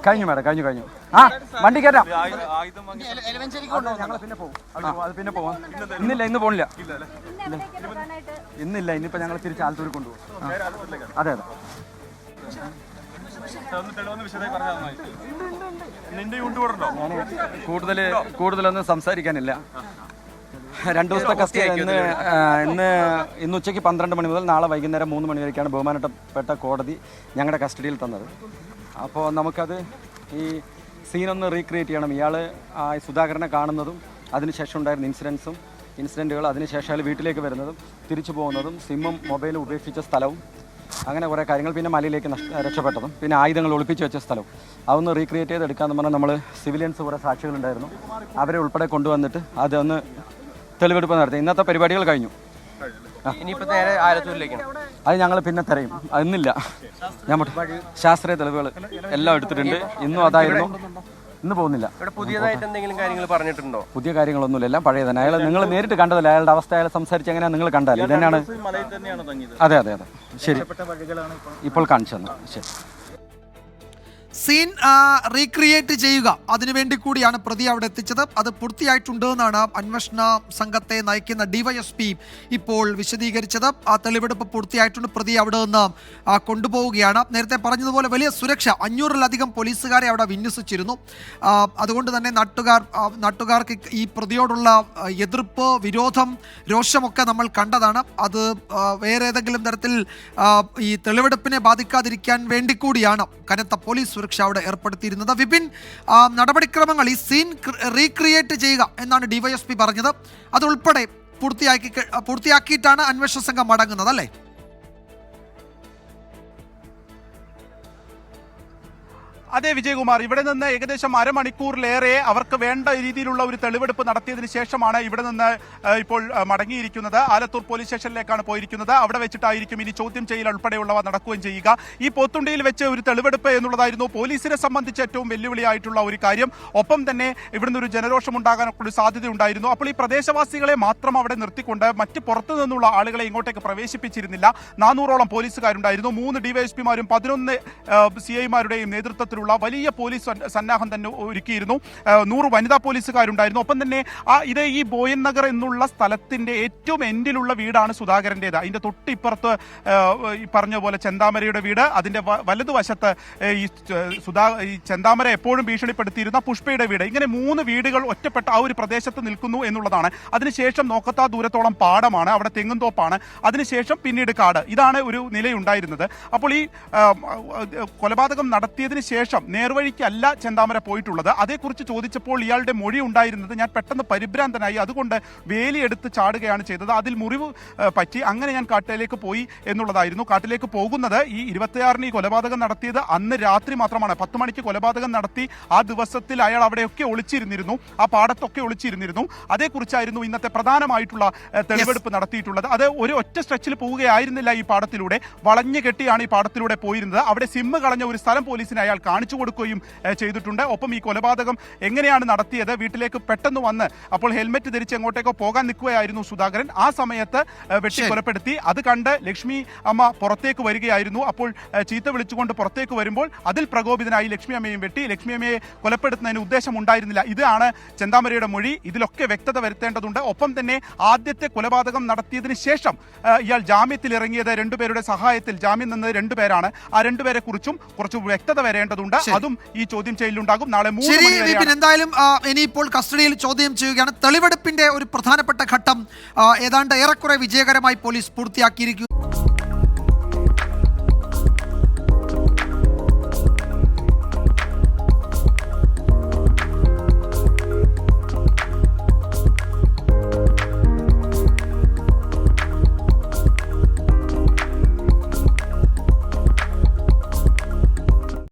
കഴിഞ്ഞു മാഡം, കഴിഞ്ഞു. ആ വണ്ടി കയറ്റാം, ഞങ്ങൾ പിന്നെ പോകും. അത് പിന്നെ പോവാം. ഇന്ന് പോണില്ല. ഇന്നില്ല, ഇന്നിപ്പോൾ ഞങ്ങൾ തിരിച്ച് ആലത്തൂർ കൊണ്ടുപോകും. അതെ. കൂടുതലൊന്നും സംസാരിക്കാനില്ല. 2 ദിവസത്തെ കസ്റ്റഡി. ഇന്ന് ഉച്ചയ്ക്ക് 12 മണി മുതൽ നാളെ വൈകുന്നേരം 3 മണി വരെയൊക്കെയാണ് ബഹുമാനപ്പെട്ട കോടതി ഞങ്ങളുടെ കസ്റ്റഡിയിൽ തന്നത്. അപ്പോൾ നമുക്കത് ഈ സീനൊന്ന് റീക്രിയേറ്റ് ചെയ്യണം. ഇയാൾ സുധാകരനെ കാണുന്നതും അതിനുശേഷം ഉണ്ടായിരുന്ന ഇൻസിഡൻറ്റുകൾ, അതിനുശേഷം അയാൾ വീട്ടിലേക്ക് വരുന്നതും തിരിച്ചു പോകുന്നതും, സിമ്മും മൊബൈലും ഉപേക്ഷിച്ച സ്ഥലവും, അങ്ങനെ കുറേ കാര്യങ്ങൾ, പിന്നെ മലയിലേക്ക് രക്ഷപ്പെട്ടതും, പിന്നെ ആയുധങ്ങൾ ഒളിപ്പിച്ച് വെച്ച സ്ഥലവും, അതൊന്ന് റീക്രിയേറ്റ് ചെയ്തെടുക്കാമെന്ന് പറഞ്ഞാൽ നമ്മൾ സിവിലിയൻസ് കുറേ സാക്ഷികളുണ്ടായിരുന്നു, അവരെ ഉൾപ്പെടെ കൊണ്ടുവന്നിട്ട് അതൊന്ന് തെളിവെടുപ്പ് നടത്തി. ഇന്നത്തെ പരിപാടികൾ കഴിഞ്ഞു. അത് ഞങ്ങൾ പിന്നെ തിരയും. ഇന്നില്ല, ഞാൻ ശാസ്ത്രീയ തെളിവുകൾ എല്ലാം എടുത്തിട്ടുണ്ട്. ഇന്നും അതായിരുന്നു. ഇന്ന് പോകുന്നില്ല. പുതിയതായിട്ട് എന്തെങ്കിലും കാര്യങ്ങൾ പറഞ്ഞിട്ടുണ്ടോ? പുതിയ കാര്യങ്ങളൊന്നുമില്ല, എല്ലാം പഴയ തന്നെ. അയാൾ നിങ്ങൾ നേരിട്ട് കണ്ടതല്ല, അയാളുടെ അവസ്ഥ അയാൾ സംസാരിച്ച് എങ്ങനെയാണ് നിങ്ങൾ കണ്ടാൽ ഇതന്നെയാണ്. അതെ. ശരി, ഇപ്പോൾ കാണിച്ചു തന്നു. ശരി. സീൻ റീക്രിയേറ്റ് ചെയ്യുക, അതിനുവേണ്ടി കൂടിയാണ് പ്രതി അവിടെ എത്തിച്ചത്. അത് പൂർത്തിയായിട്ടുണ്ട് എന്നാണ് അന്വേഷണ സംഘത്തെ നയിക്കുന്ന ഡിവൈഎസ്പി ഇപ്പോൾ വിശദീകരിച്ചത്. ആ തെളിവെടുപ്പ് പൂർത്തിയായിട്ടുണ്ട്. പ്രതി അവിടെ നിന്ന് കൊണ്ടുപോവുകയാണ്. നേരത്തെ പറഞ്ഞതുപോലെ വലിയ സുരക്ഷ, 500-ലധികം പോലീസുകാരെ അവിടെ വിന്യസിച്ചിരുന്നു. അതുകൊണ്ട് തന്നെ നാട്ടുകാർക്ക് ഈ പ്രതിയോടുള്ള എതിർപ്പ്, വിരോധം, രോഷമൊക്കെ നമ്മൾ കണ്ടതാണ്. അത് വേറെ ഏതെങ്കിലും തരത്തിൽ ഈ തെളിവെടുപ്പിനെ ബാധിക്കാതിരിക്കാൻ വേണ്ടി കൂടിയാണ് കനത്ത പോലീസ് സുരക്ഷ അവിടെ ഏർപ്പെടുത്തിയിരുന്നത്. വിപിൻ, നടപടിക്രമങ്ങൾ ഈ സീൻ റീക്രിയേറ്റ് ചെയ്യുക എന്നാണ് ഡിവൈഎസ്പി പറഞ്ഞത്. അതുൾപ്പെടെ പൂർത്തിയാക്കിയിട്ടാണ് അന്വേഷണ സംഘം മടങ്ങുന്നത്, അല്ലേ? അതെ വിജയകുമാർ, ഇവിടെ നിന്ന് ഏകദേശം അരമണിക്കൂറിലേറെ അവർക്ക് വേണ്ട രീതിയിലുള്ള ഒരു തെളിവെടുപ്പ് നടത്തിയതിനു ശേഷമാണ് ഇവിടെ നിന്ന് ഇപ്പോൾ മടങ്ങിയിരിക്കുന്നത്. ആലത്തൂർ പോലീസ് സ്റ്റേഷനിലേക്കാണ് പോയിരിക്കുന്നത്. അവിടെ വെച്ചിട്ടായിരിക്കും ഇനി ചോദ്യം ചെയ്യൽ ഉൾപ്പെടെയുള്ളവ നടക്കുകയും ചെയ്യുക. ഈ പോത്തുണ്ടിയിൽ വെച്ച് ഒരു തെളിവെടുപ്പ് എന്നുള്ളതായിരുന്നു പോലീസിനെ സംബന്ധിച്ച് ഏറ്റവും വെല്ലുവിളിയായിട്ടുള്ള ഒരു കാര്യം. ഒപ്പം തന്നെ ഇവിടുന്ന് ഒരു ജനരോഷം ഉണ്ടാകാനൊക്കെ ഒരു സാധ്യതയുണ്ടായിരുന്നു. അപ്പോൾ ഈ പ്രദേശവാസികളെ മാത്രം അവിടെ നിർത്തിക്കൊണ്ട് മറ്റ് പുറത്തു നിന്നുള്ള ആളുകളെ ഇങ്ങോട്ടേക്ക് പ്രവേശിപ്പിച്ചിരുന്നില്ല. 400ഓളം പോലീസുകാരുണ്ടായിരുന്നു. 3 ഡിവൈഎസ്പിമാരും 11 CI-മാരുടെയും നേതൃത്വത്തിലുള്ള വലിയ പോലീസ് സന്നാഹം തന്നെ ഒരുക്കിയിരുന്നു. 100 വനിതാ പോലീസുകാരുണ്ടായിരുന്നു. ഒപ്പം തന്നെ ഈ ബോയൻ നഗർ എന്നുള്ള സ്ഥലത്തിന്റെ ഏറ്റവും എൻഡിലുള്ള വീടാണ് സുധാകരൻ്റേത്. അതിന്റെ തൊട്ടിപ്പുറത്ത് ഈ പറഞ്ഞ പോലെ ചെന്താമരയുടെ വീട്, അതിന്റെ വലതുവശത്ത് ഈ ചെന്താമര എപ്പോഴും ഭീഷണിപ്പെടുത്തിയിരുന്ന പുഷ്പയുടെ വീട്. ഇങ്ങനെ 3 വീടുകൾ ഒറ്റപ്പെട്ട ആ ഒരു പ്രദേശത്ത് നിൽക്കുന്നു എന്നുള്ളതാണ്. അതിനുശേഷം നോക്കത്താ ദൂരത്തോളം പാടമാണ്, അവിടെ തെങ്ങുംതോപ്പാണ്, അതിനുശേഷം പിന്നീട് കാട്. ഇതാണ് ഒരു നിലയുണ്ടായിരുന്നത്. അപ്പോൾ ഈ കൊലപാതകം നടത്തിയതിന് ശേഷം നേർവഴിക്കല്ല ചെന്താമര പോയിട്ടുള്ളത്. അതേക്കുറിച്ച് ചോദിച്ചപ്പോൾ ഇയാളുടെ മൊഴി ഉണ്ടായിരുന്നത്, ഞാൻ പെട്ടെന്ന് പരിഭ്രാന്തനായി, അതുകൊണ്ട് വേലിയെടുത്ത് ചാടുകയാണ് ചെയ്തത്, അതിൽ മുറിവ് പറ്റി, അങ്ങനെ ഞാൻ കാട്ടിലേക്ക് പോയി എന്നുള്ളതായിരുന്നു. കാട്ടിലേക്ക് പോകുന്നത് ഈ 26-ന് ഈ കൊലപാതകം നടത്തിയത് അന്ന് രാത്രി മാത്രമാണ്. 10 മണിക്ക് കൊലപാതകം നടത്തി ആ ദിവസത്തിൽ അയാൾ അവിടെയൊക്കെ ഒളിച്ചിരുന്നിരുന്നു, ആ പാടത്തൊക്കെ ഒളിച്ചിരുന്നിരുന്നു. അതേക്കുറിച്ചായിരുന്നു ഇന്നത്തെ പ്രധാനമായിട്ടുള്ള തെളിവെടുപ്പ് നടത്തിയിട്ടുള്ളത്. അത് ഒരു ഒറ്റ സ്ട്രെച്ചിൽ പോവുകയായിരുന്നില്ല. ഈ പാടത്തിലൂടെ വളഞ്ഞു കെട്ടിയാണ് ഈ പാടത്തിലൂടെ പോയിരുന്നത്. അവിടെ സിമ്മ് കളഞ്ഞ ഒരു സ്ഥലം പോലീസിന് അയാൾ കാണിച്ചു കൊടുക്കുകയും ചെയ്തിട്ടുണ്ട്. ഒപ്പം ഈ കൊലപാതകം എങ്ങനെയാണ് നടത്തിയത്, വീട്ടിലേക്ക് പെട്ടെന്ന് വന്ന് അപ്പോൾ ഹെൽമെറ്റ് ധരിച്ച് എങ്ങോട്ടേക്കോ പോകാൻ നിൽക്കുകയായിരുന്നു സുധാകരൻ. ആ സമയത്ത് വെട്ടി കൊലപ്പെടുത്തി. അത് കണ്ട് ലക്ഷ്മി അമ്മ പുറത്തേക്ക് വരികയായിരുന്നു. അപ്പോൾ ചീത്ത വിളിച്ചുകൊണ്ട് പുറത്തേക്ക് വരുമ്പോൾ അതിൽ പ്രകോപിതനായി ലക്ഷ്മി അമ്മയും വെട്ടി. ലക്ഷ്മി അമ്മയെ കൊലപ്പെടുത്തുന്നതിന് ഉദ്ദേശം ഉണ്ടായിരുന്നില്ല. ഇതാണ് ചെന്താമരയുടെ മൊഴി. ഇതിലൊക്കെ വ്യക്തത വരുത്തേണ്ടതുണ്ട്. ഒപ്പം തന്നെ ആദ്യത്തെ കൊലപാതകം നടത്തിയതിന് ശേഷം ഇയാൾ ജാമ്യത്തിൽ ഇറങ്ങിയത് 2 പേരുടെ സഹായത്തിൽ ജാമ്യം നിന്നത് 2 പേരാണ്. ആ 2 പേരെ കുറിച്ചും കുറച്ച് വ്യക്തത വരേണ്ടതുണ്ട്. അതും ഈ ചോദ്യം ചെയ്യലുണ്ടാകും. നാളെ 3 മണി വരെ. എന്തായാലും ഇനിയിപ്പോൾ കസ്റ്റഡിയിൽ ചോദ്യം ചെയ്യുകയാണ്. തെളിവെടുപ്പിന്റെ ഒരു പ്രധാനപ്പെട്ട ഘട്ടം ഏതാണ്ട് ഏറെക്കുറെ വിജയകരമായി പോലീസ് പൂർത്തിയാക്കിയിരിക്കുന്നു.